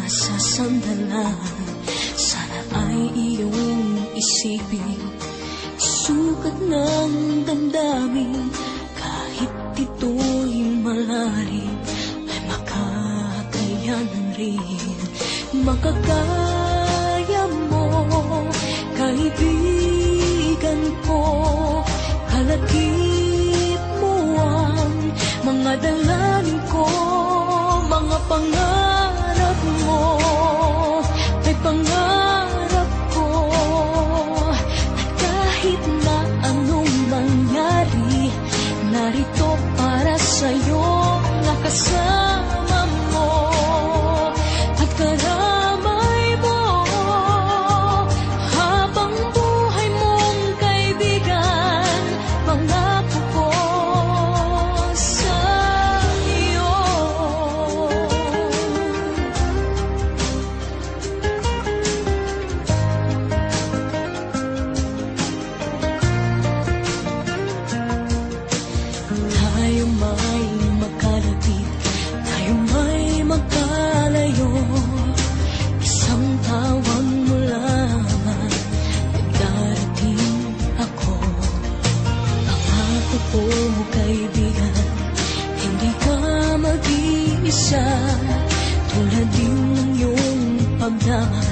sa sandalan. Sana ay iyong isipin, sukat ng damdamin. Kahit ito'y malalim, ay makakayanan rin. Makakaya mo, kaibigan ko. Halagip mo ang mga dalangin ko, mga pangarap mo, ay pangarap ko. At kahit na anong mangyari, narito para sa'yo, nakasama mo at karamay mo. Habang buhay mong kaibigan, pangako ko sa'yo. Tayo may magkalapit, tayo may magkalayo. Isang tawag mo lamang, darating ako. Pangako ko, kaibigan, hindi ka mag-iisa. Tulad din ng iyong pagdamay,